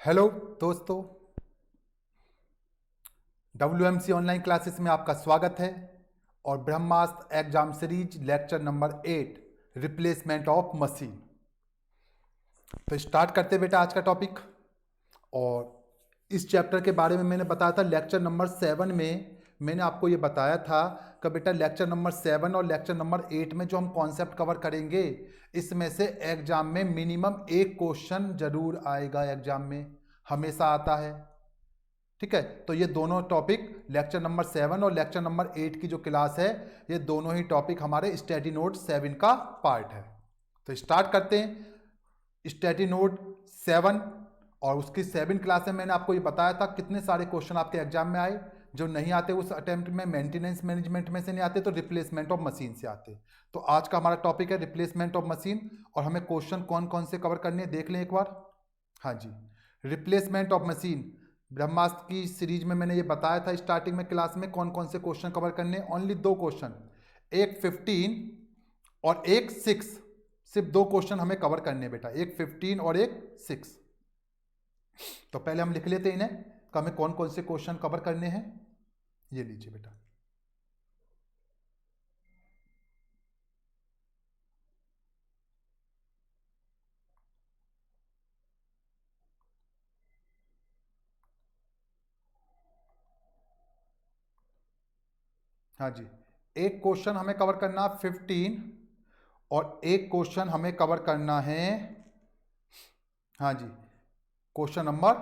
Hello दोस्तों, WMC online classes में आपका स्वागत है। और Brahmastra exam series lecture number 8 replacement of machine. तो स्टार्ट करते बेटा आज का टॉपिक। और इस चैप्टर के बारे में मैंने बताया था लेक्चर नंबर 7 में। मैंने आपको ये बताया था कि बेटा लेक्चर नंबर 7 और लेक्चर नंबर 8 में जो हम कॉन्सेप्ट कवर करेंगे, इसमें से एग्जाम में मिनिमम एक क्वेश्चन जरूर आएगा। एग्जाम में हमेशा आता है। ठीक है, तो ये दोनों टॉपिक लेक्चर नंबर 7 और लेक्चर नंबर 8 की जो क्लास है, ये दोनों ही टॉपिक हमारे स्टडी नोट 7 का पार्ट है। तो स्टार्ट करते हैं स्टडी नोट 7। और उसकी 7 क्लास में मैंने आपको ये बताया था कितने सारे क्वेश्चन आपके एग्जाम में आए। जो नहीं आते उस अटेम्प्ट में मेंटेनेंस मैनेजमेंट में से नहीं आते, तो रिप्लेसमेंट ऑफ मशीन से आते। तो आज का हमारा टॉपिक है रिप्लेसमेंट ऑफ मशीन। और हमें क्वेश्चन कौन कौन से कवर करने हैं देख लें एक बार। हाँ जी, रिप्लेसमेंट ऑफ मशीन ब्रह्मास्त्र की सीरीज में मैंने ये बताया था स्टार्टिंग में क्लास में कौन कौन से क्वेश्चन कवर करने। ओनली दो क्वेश्चन, एक 15 और एक 6। सिर्फ दो क्वेश्चन हमें कवर करने बेटा, एक 15 और एक 6। तो पहले हम लिख लेते हैं इन्हें कि हमें कौन कौन से क्वेश्चन कवर करने हैं। ये लीजिए बेटा। हाँ जी, एक क्वेश्चन हमें कवर करना 15 और एक क्वेश्चन हमें कवर करना है, हाँ जी, क्वेश्चन नंबर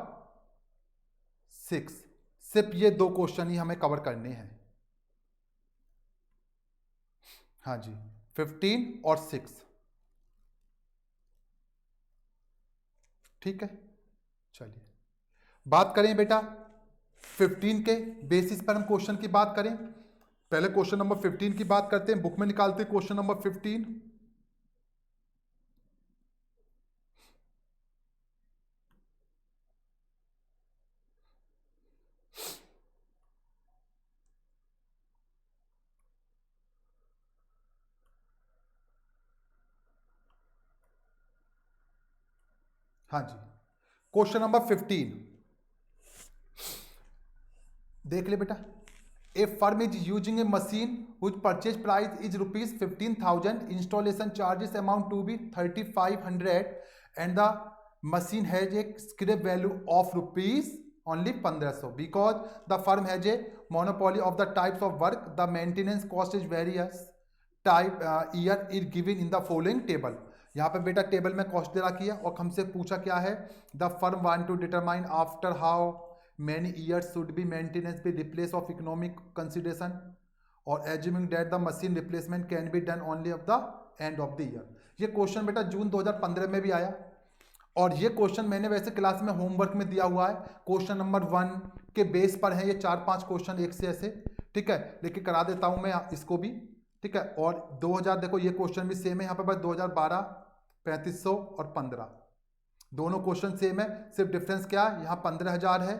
6। सिर्फ ये दो क्वेश्चन ही हमें कवर करने हैं। हाँ जी, 15 और 6। ठीक है, चलिए बात करें बेटा 15 के बेसिस पर। हम क्वेश्चन की बात करें, पहले क्वेश्चन नंबर 15 की बात करते हैं। बुक में निकालते हैं क्वेश्चन नंबर 15। हाँ जी, क्वेश्चन नंबर 15 देख ले बेटा। A firm is using a machine which purchase price is rupees 15,000, installation charges amount to be 3,500 and the machine has a scrap value of rupees only 1500 because the firm has a monopoly of the types of work. The maintenance cost is various type year is given in the following table. यहाँ पे बेटा table में cost दे रखी है और हमसे पूछा क्या है, the firm want to determine after how many years should be maintenance be replace of economic consideration or assuming that the machine replacement can be done only of the end of the year। ये question बेटा जून 2015 में भी आया। और ये question मैंने वैसे class में होमवर्क में दिया हुआ है, क्वेश्चन नंबर 1 के बेस पर है ये 4-5 क्वेश्चन एक से ऐसे। ठीक है, लेकिन करा देता हूं मैं इसको भी। ठीक है, और 2000 देखो ये क्वेश्चन भी सेम है यहाँ पे, बस 2012 3500 और 15 दोनों क्वेश्चन सेम है। सिर्फ डिफरेंस क्या है, यहाँ 15,000 है।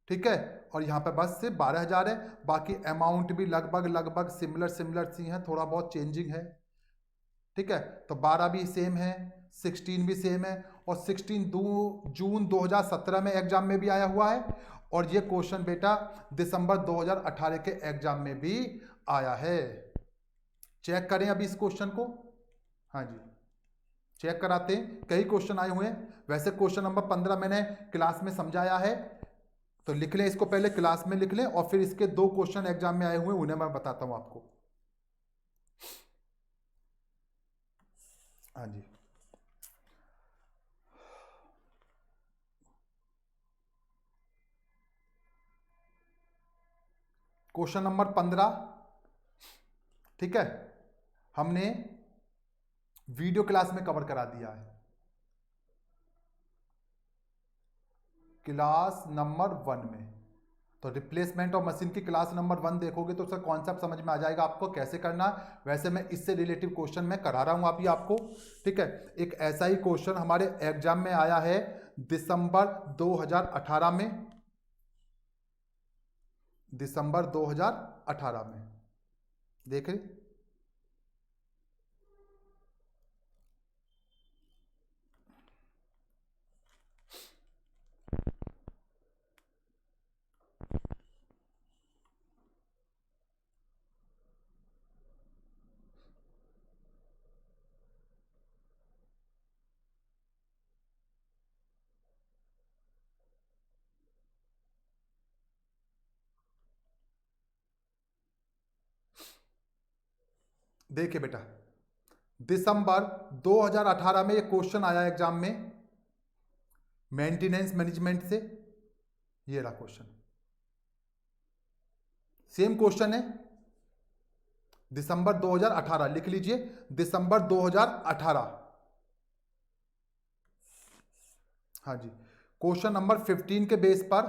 ठीक है, और यहाँ पे बस सिर्फ 12,000 है। बाकी अमाउंट भी लगभग लगभग सिमिलर सिमिलर सी है, थोड़ा बहुत चेंजिंग है। ठीक है, तो 12 भी सेम है, 16 भी सेम है। और 16 जून 2017 में एग्जाम में भी आया हुआ है। और ये क्वेश्चन बेटा दिसंबर 2018 के एग्जाम में भी आया है। चेक करें अभी इस क्वेश्चन को। हाँ जी, चेक कराते हैं, कई क्वेश्चन आए हुए हैं। वैसे क्वेश्चन नंबर 15 मैंने क्लास में समझाया है, तो लिख लें इसको, पहले क्लास में लिख लें और फिर इसके दो क्वेश्चन एग्जाम में आए हुए उन्हें मैं बताता हूं आपको। हाँ जी, क्वेश्चन नंबर 15। ठीक है, हमने वीडियो क्लास में कवर करा दिया है, क्लास नंबर 1 में। तो रिप्लेसमेंट ऑफ मशीन की क्लास नंबर 1 देखोगे तो उसका कॉन्सेप्ट समझ में आ जाएगा आपको कैसे करना है। वैसे मैं इससे रिलेटिव क्वेश्चन मैं करा रहा हूं अभी आपको। ठीक है, एक ऐसा ही क्वेश्चन हमारे एग्जाम में आया है दिसंबर 2018 में, दिसंबर 2018 में देख रहे। देखिए बेटा, दिसंबर 2018 में ये क्वेश्चन आया एग्जाम में मेंटेनेंस मैनेजमेंट से। ये रहा क्वेश्चन, सेम क्वेश्चन है, दिसंबर 2018 लिख लीजिए, दिसंबर 2018। हाँ जी, क्वेश्चन नंबर 15 के बेस पर।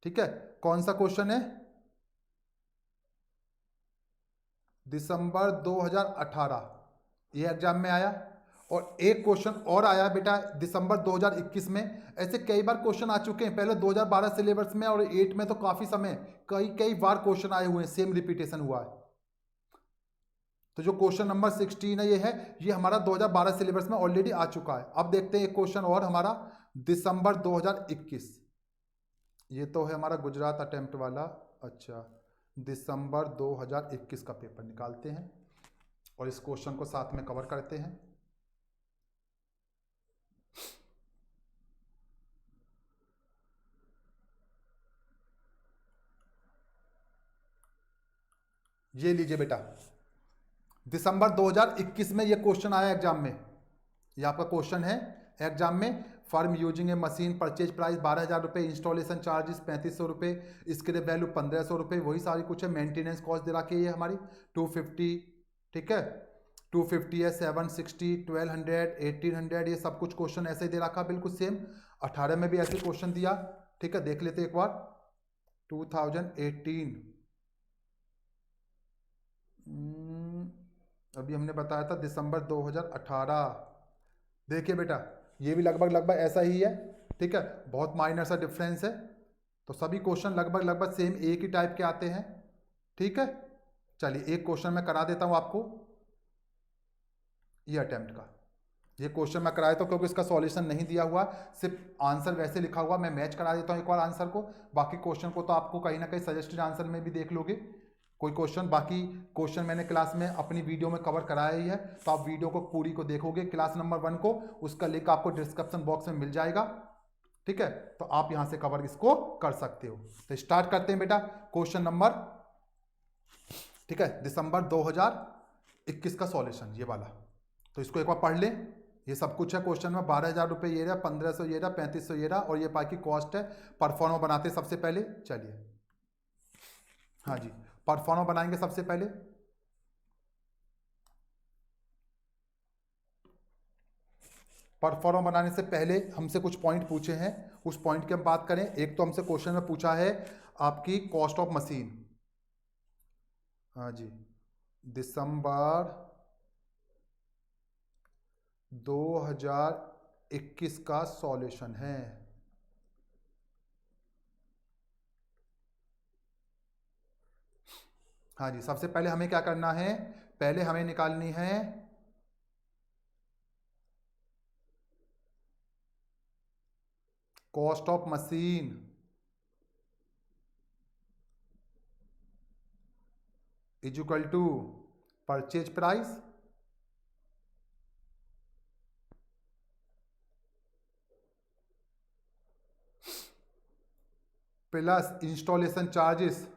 ठीक है, कौन सा क्वेश्चन है? दिसंबर 2018 ये एग्जाम में आया। और एक क्वेश्चन और आया बेटा दिसंबर 2021 में। ऐसे कई बार क्वेश्चन आ चुके हैं, पहले 2012 सिलेबस में और 8 में तो काफी समय, कई बार क्वेश्चन आए हुए हैं, सेम रिपीटेशन हुआ है। तो जो क्वेश्चन नंबर 16 है ये हमारा 2012 सिलेबस में ऑलरेडी आ चुका है। अब देखते हैं एक क्वेश्चन और हमारा दिसंबर 2021। ये तो है हमारा गुजरात अटेम्प्ट वाला। अच्छा, दिसंबर 2021 का पेपर निकालते हैं और इस क्वेश्चन को साथ में कवर करते हैं। ये लीजिए बेटा, दिसंबर 2021 में ये क्वेश्चन आया एग्जाम में। ये आपका क्वेश्चन है एग्जाम में, firm using a machine, purchase price 12,000 रुपये, इंस्टॉलेशन चार्जेस 3500 रुपये, स्क्रैप वैल्यू 1500 रुपये, वही सारी कुछ है। मेंटेनेंस कॉस्ट दे रखी है ये हमारी 250। ठीक है, 250 है, 760, 1200, 1800, ये सब कुछ क्वेश्चन ऐसे ही दे रखा, बिल्कुल सेम। 18 में भी ऐसे क्वेश्चन दिया। ठीक है, देख लेते एक बार। 2018 अभी हमने बताया था दिसंबर 2018। देखिए बेटा, ये भी लगभग ऐसा ही है। ठीक है, बहुत माइनर सा डिफरेंस है, तो सभी क्वेश्चन लगभग सेम एक ही टाइप के आते हैं। ठीक है, चलिए एक क्वेश्चन मैं करा देता हूं आपको, ये अटेम्प्ट का। ये क्वेश्चन मैं कराया था क्योंकि इसका सॉल्यूशन नहीं दिया हुआ, सिर्फ आंसर वैसे लिखा हुआ। मैं मैच करा देता हूं एक बार आंसर को, बाकी क्वेश्चन को तो आपको कहीं ना कहीं सजेस्टेड आंसर में भी देख लोगे कोई क्वेश्चन। बाकी क्वेश्चन मैंने क्लास में अपनी वीडियो में कवर कराया ही है, तो आप वीडियो को पूरी को देखोगे क्लास नंबर 1 को, उसका लिंक आपको डिस्क्रिप्शन बॉक्स में मिल जाएगा। ठीक है, तो आप यहां से कवर इसको कर सकते हो। तो स्टार्ट करते हैं बेटा क्वेश्चन नंबर। ठीक है, दिसंबर 2021 का सॉल्यूशन ये वाला, तो इसको एक बार पढ़ लें। ये सब कुछ है क्वेश्चन में। 12,000 रुपये ये रहा, 1500 ये रहा, 3500 ये रहा, और ये बाकी कॉस्ट है। परफॉर्मा बनाते सबसे पहले, चलिए। हाँ जी, परफॉर्मा बनाएंगे सबसे पहले। परफॉर्मा बनाने से पहले हमसे कुछ पॉइंट पूछे हैं, उस पॉइंट की हम बात करें। एक तो हमसे क्वेश्चन में पूछा है आपकी कॉस्ट ऑफ मशीन। हाँ जी, दिसंबर 2021 का सॉल्यूशन है। हाँ जी, सबसे पहले हमें क्या करना है, पहले हमें निकालनी है cost of machine is equal to purchase price plus installation charges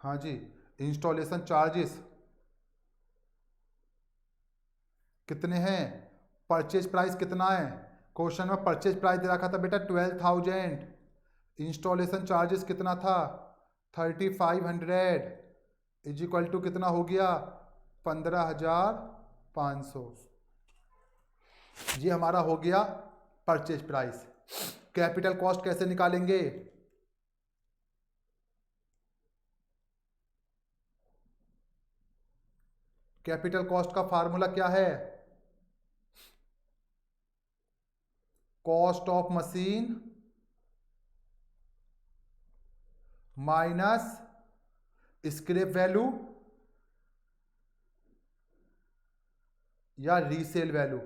हाँ जी, इंस्टॉलेशन चार्जेस कितने हैं, परचेज प्राइस कितना है। क्वेश्चन में परचेज प्राइस दे रखा था बेटा 12,000, इंस्टॉलेशन चार्जेस कितना था 3,500, इज इक्वल टू कितना हो गया 15,500। ये हमारा हो गया परचेज प्राइस। कैपिटल कॉस्ट कैसे निकालेंगे, कैपिटल कॉस्ट का फार्मूला क्या है, cost of machine minus scrap value या रीसेल वैल्यू।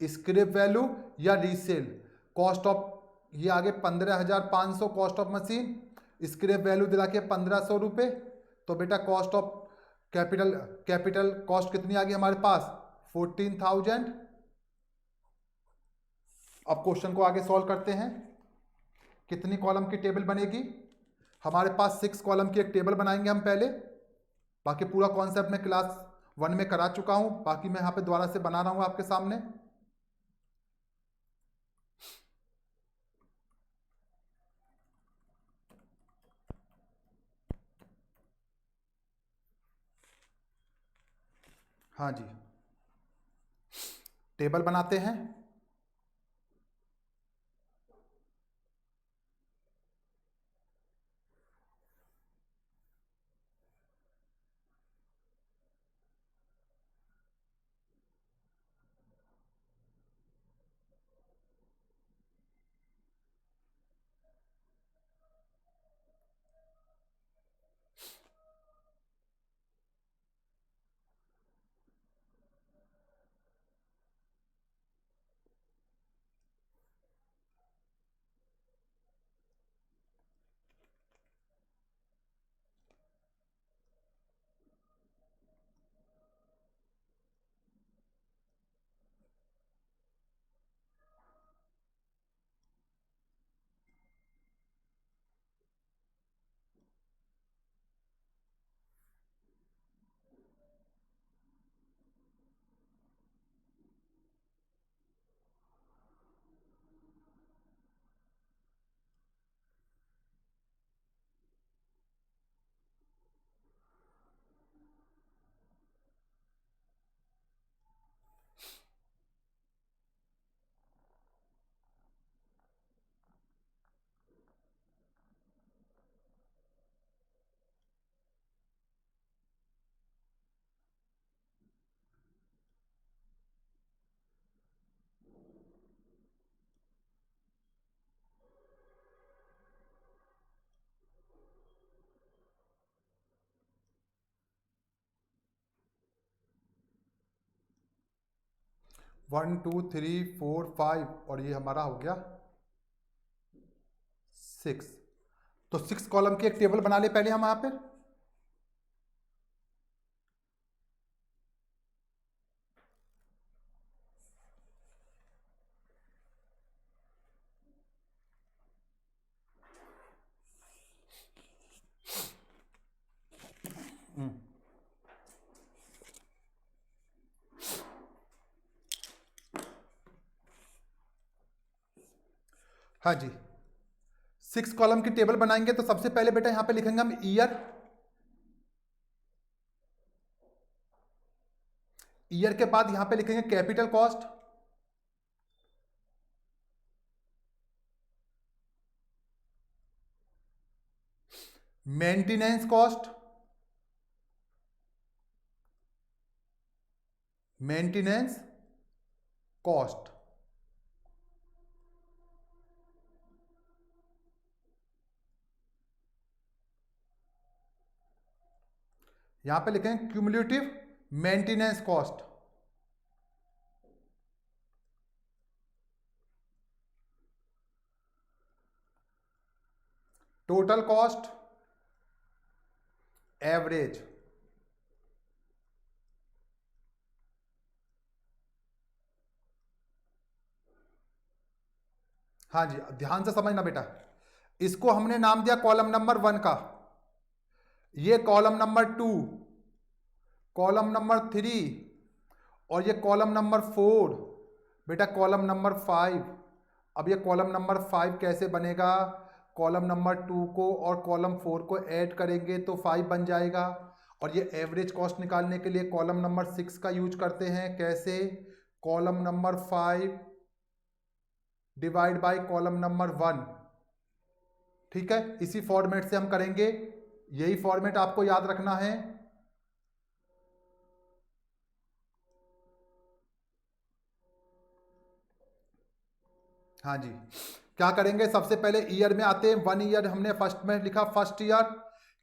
स्क्रैप वैल्यू या रीसेल कॉस्ट ऑफ, ये आगे 15,500 cost of machine, scrap value दिला के 1,500 रुपये। तो बेटा कॉस्ट ऑफ कैपिटल कॉस्ट कितनी आ गई हमारे पास 14,000। अब क्वेश्चन को आगे सॉल्व करते हैं। कितनी कॉलम की टेबल बनेगी? हमारे पास 6 कॉलम की एक टेबल बनाएंगे हम पहले। बाकी पूरा कॉन्सेप्ट मैं क्लास 1 में करा चुका हूं, बाकी मैं यहां पे दोबारा से बना रहा हूं आपके सामने। हाँ जी, टेबल बनाते हैं। One two three four five और ये हमारा हो गया 6। तो 6 कॉलम की एक टेबल बना ले पहले हम यहाँ पे। हाँ जी, 6 कॉलम की टेबल बनाएंगे तो सबसे पहले बेटा यहां पे लिखेंगे हम ईयर। ईयर के बाद यहां पे लिखेंगे capital cost. Maintenance cost. Maintenance cost. यहां पे लिखेंगे cumulative maintenance cost. Total cost. Average. हाँ जी, ध्यान से समझना बेटा। इसको हमने नाम दिया कॉलम नंबर 1 का, ये कॉलम नंबर 2, कॉलम नंबर 3 और ये कॉलम नंबर 4, बेटा कॉलम नंबर 5। अब ये कॉलम नंबर 5 कैसे बनेगा? कॉलम नंबर 2 को और कॉलम 4 को ऐड करेंगे तो 5 बन जाएगा। और ये एवरेज कॉस्ट निकालने के लिए कॉलम नंबर 6 का यूज करते हैं। कैसे? Column number 5 divide by column number 1। ठीक है, इसी फॉर्मेट से हम करेंगे। यही फॉर्मेट आपको याद रखना है। हाँ जी, क्या करेंगे? सबसे पहले ईयर में आते हैं। 1 ईयर हमने फर्स्ट में लिखा, फर्स्ट ईयर।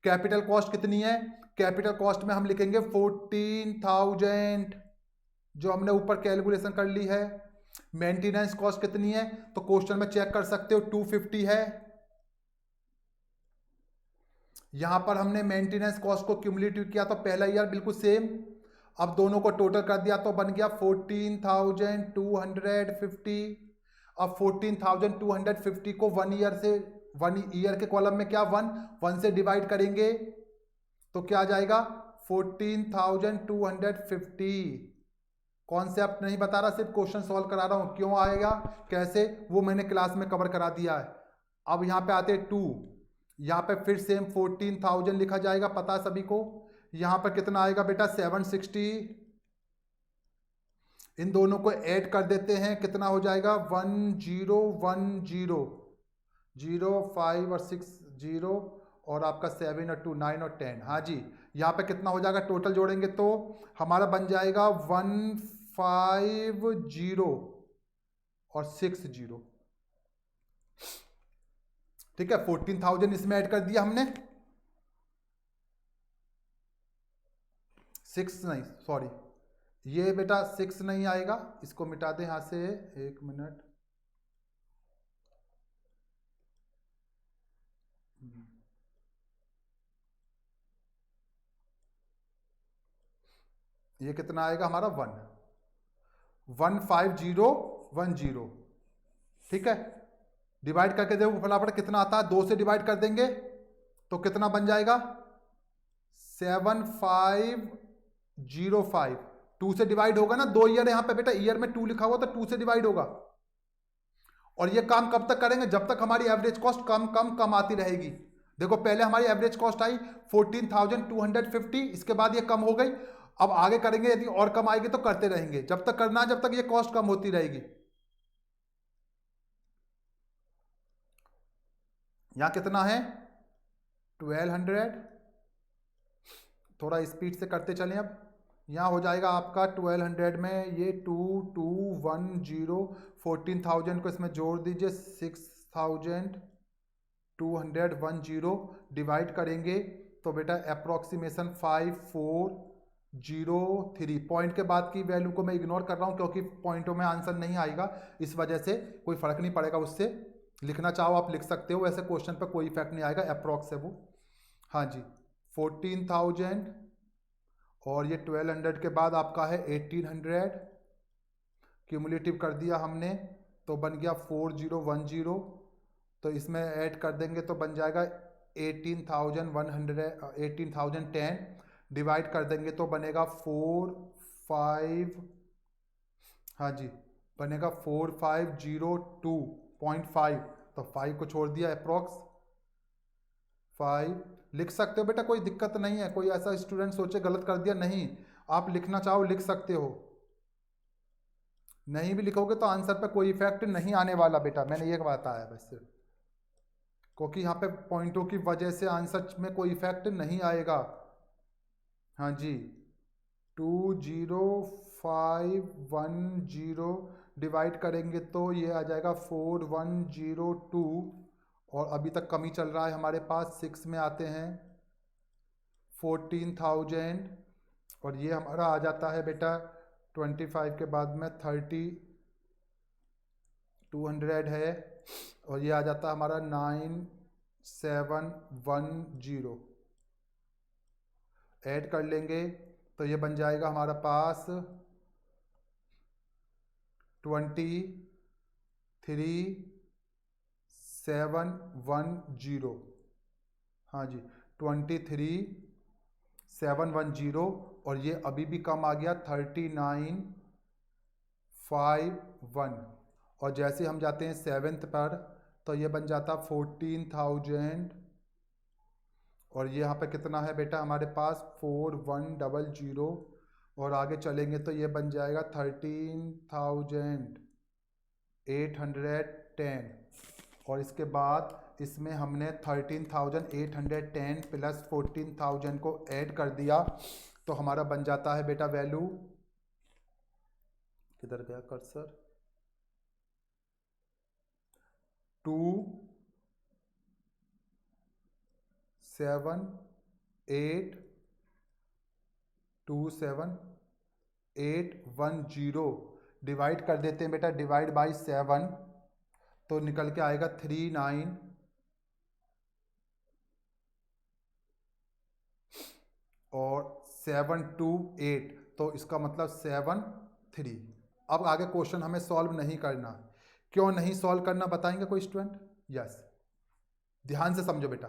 कैपिटल कॉस्ट कितनी है? कैपिटल कॉस्ट में हम लिखेंगे 14,000, जो हमने ऊपर कैलकुलेशन कर ली है। मेंटेनेंस कॉस्ट कितनी है? तो क्वेश्चन में चेक कर सकते हो, 250 है। यहां पर हमने मेंटेनेंस कॉस्ट को क्यूमुलेटिव किया तो पहला ईयर बिल्कुल सेम। अब दोनों को टोटल कर दिया तो बन गया 14,250। अब 14,250 को 1 ईयर के कॉलम में क्या 1 से डिवाइड करेंगे तो क्या आ जाएगा 14,250। कॉन्सेप्ट नहीं बता रहा, सिर्फ क्वेश्चन सॉल्व करा रहा हूं। क्यों आएगा कैसे वो मैंने क्लास में कवर करा दिया है। अब यहाँ पे आते 2, यहाँ पे फिर सेम 14,000 लिखा जाएगा, पता है सभी को। यहाँ पर कितना आएगा बेटा 760। इन दोनों को ऐड कर देते हैं, कितना हो जाएगा 1010 0 5 और 6 0 और आपका 7 और 2 9 और 10। हाँ जी, यहाँ पे कितना हो जाएगा टोटल जोड़ेंगे तो हमारा बन जाएगा 150 और 60। ठीक है, 14,000 इसमें ऐड कर दिया हमने। 6 नहीं, सॉरी, ये बेटा 6 नहीं आएगा, इसको मिटा दे यहां से। 1 मिनट, ये कितना आएगा हमारा 15010। ठीक है, डिवाइड करके देखो फटाफट कितना आता है। 2 से डिवाइड कर देंगे तो कितना बन जाएगा 7505। 2 से डिवाइड होगा ना, 2 ईयर यहाँ पे बेटा, ईयर में 2 लिखा हुआ तो 2 से डिवाइड होगा। और ये काम कब तक करेंगे, जब तक हमारी एवरेज कॉस्ट कम आती रहेगी। देखो पहले हमारी एवरेज कॉस्ट आई 14,250, इसके बाद ये कम हो गई। अब आगे करेंगे, यदि और कम आएगी तो करते रहेंगे, जब तक करना है, जब तक ये कॉस्ट कम होती रहेगी। यहां कितना है 1200, थोड़ा स्पीड से करते चलें। अब यहाँ हो जाएगा आपका 1200 में ये 2210, 14,000 को इसमें जोड़ दीजिए, 6,210 डिवाइड करेंगे तो बेटा अप्रोक्सीमेशन 5403। पॉइंट के बाद की वैल्यू को मैं इग्नोर कर रहा हूँ क्योंकि पॉइंटों में आंसर नहीं आएगा, इस वजह से कोई फर्क नहीं पड़ेगा उससे। लिखना चाहो आप लिख सकते हो, वैसे क्वेश्चन पर कोई इफेक्ट नहीं आएगा, अप्रोक्स है वो। हाँ जी, 14,000 और ये 1200 के बाद आपका है 1800, क्यूमुलेटिव कर दिया हमने तो बन गया 4010। तो इसमें ऐड कर देंगे तो बन जाएगा 18,10, डिवाइड कर देंगे तो बनेगा 45, हाँ जी, बनेगा 4502.5। तो 5 को छोड़ दिया, अप्रोक्स 5 लिख सकते हो बेटा, कोई दिक्कत नहीं है। कोई ऐसा स्टूडेंट सोचे गलत कर दिया, नहीं, आप लिखना चाहो लिख सकते हो। नहीं भी लिखोगे तो आंसर पे कोई इफेक्ट नहीं आने वाला बेटा, मैंने ये बताया बस सिर्फ, क्योंकि यहाँ पे पॉइंटों की वजह से आंसर में कोई इफेक्ट नहीं आएगा। हाँ जी, 20510 डिवाइड करेंगे तो ये आ जाएगा 4102। और अभी तक कमी चल रहा है हमारे पास। 6 में आते हैं 14,000 और ये हमारा आ जाता है बेटा 25 के बाद में 3200 है और ये आ जाता है हमारा 9710। ऐड कर लेंगे तो ये बन जाएगा हमारा पास 23710। हाँ जी, 23710 और ये अभी भी कम आ गया 3951। और जैसे हम जाते हैं 7th पर तो ये बन जाता 14,000 और ये यहाँ पे कितना है बेटा हमारे पास 4100। और आगे चलेंगे तो ये बन जाएगा 13,810। और इसके बाद इसमें हमने 13,810 प्लस 14,000 को ऐड कर दिया तो हमारा बन जाता है बेटा वैल्यू, किधर गया कर्सर, 27810 डिवाइड कर देते हैं बेटा, डिवाइड बाई 7 तो निकल के आएगा 39 और 728। तो इसका मतलब 7 3। अब आगे क्वेश्चन हमें सॉल्व नहीं करना। क्यों नहीं सॉल्व करना बताएंगे कोई स्टूडेंट? यस, ध्यान से समझो बेटा।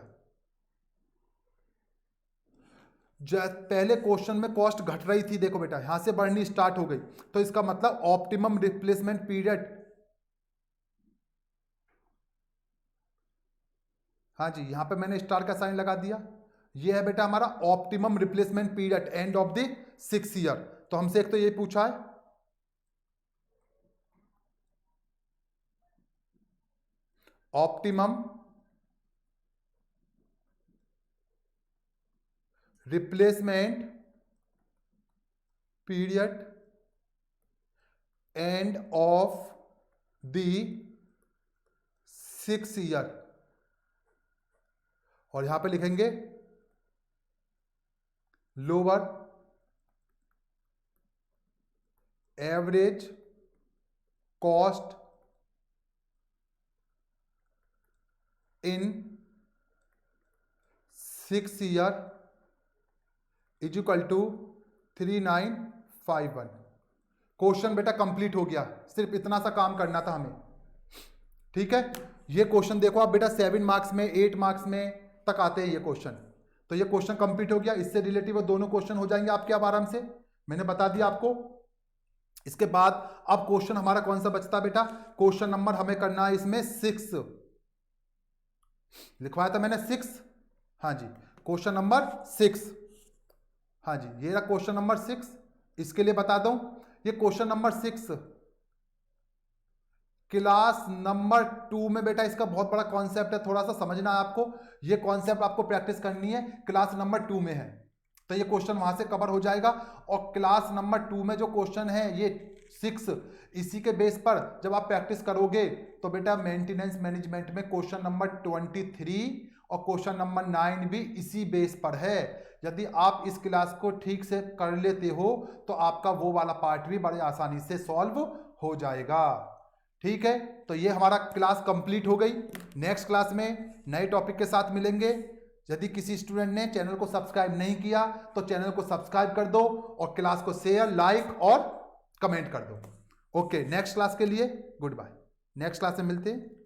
पहले क्वेश्चन में कॉस्ट घट रही थी, देखो बेटा यहां से बढ़नी स्टार्ट हो गई, तो इसका मतलब ऑप्टिमम रिप्लेसमेंट पीरियड, हाँ जी यहां पे मैंने स्टार का साइन लगा दिया, ये है बेटा हमारा optimum replacement period end of the 6 year. तो हमसे एक तो ये पूछा है, optimum replacement period end of the 6 year, और यहां पे लिखेंगे lower average cost in 6 year is equal to 3951। Question बेटा कंप्लीट हो गया, सिर्फ इतना सा काम करना था हमें, ठीक है। ये क्वेश्चन देखो आप बेटा 7 मार्क्स में 8 मार्क्स में तक आते हैं ये क्वेश्चन, तो ये क्वेश्चन कंप्लीट हो गया। इससे रिलेटिव वो दोनों क्वेश्चन हो जाएंगे आपके अब आराम से, मैंने बता दिया आपको। इसके बाद अब क्वेश्चन हमारा कौन सा बचता बेटा? क्वेश्चन नंबर हमें करना है इसमें 6, लिखवाया था मैंने 6, हाँ जी क्वेश्चन नंबर 6, हाँ जी ये रहा क्वेश्चन नंबर 6। इसके लिए बता दूं, ये क्वेश्चन नंबर 6 क्लास नंबर 2 में बेटा इसका बहुत बड़ा कॉन्सेप्ट है, थोड़ा सा समझना है आपको, ये कॉन्सेप्ट आपको प्रैक्टिस करनी है, क्लास नंबर 2 में है, तो ये क्वेश्चन वहां से कवर हो जाएगा। और क्लास नंबर 2 में जो क्वेश्चन है ये 6, इसी के बेस पर जब आप प्रैक्टिस करोगे तो बेटा मेंटेनेंस मैनेजमेंट में क्वेश्चन नंबर 23 और क्वेश्चन नंबर 9 भी इसी बेस पर है। यदि आप इस क्लास को ठीक से कर लेते हो तो आपका वो वाला पार्ट भी बड़े आसानी से सॉल्व हो जाएगा, ठीक है। तो ये हमारा क्लास कंप्लीट हो गई। नेक्स्ट क्लास में नए टॉपिक के साथ मिलेंगे। यदि किसी स्टूडेंट ने चैनल को सब्सक्राइब नहीं किया तो चैनल को सब्सक्राइब कर दो और क्लास को शेयर, लाइक और कमेंट कर दो। ओके, नेक्स्ट क्लास के लिए गुड बाय, नेक्स्ट क्लास में मिलते हैं।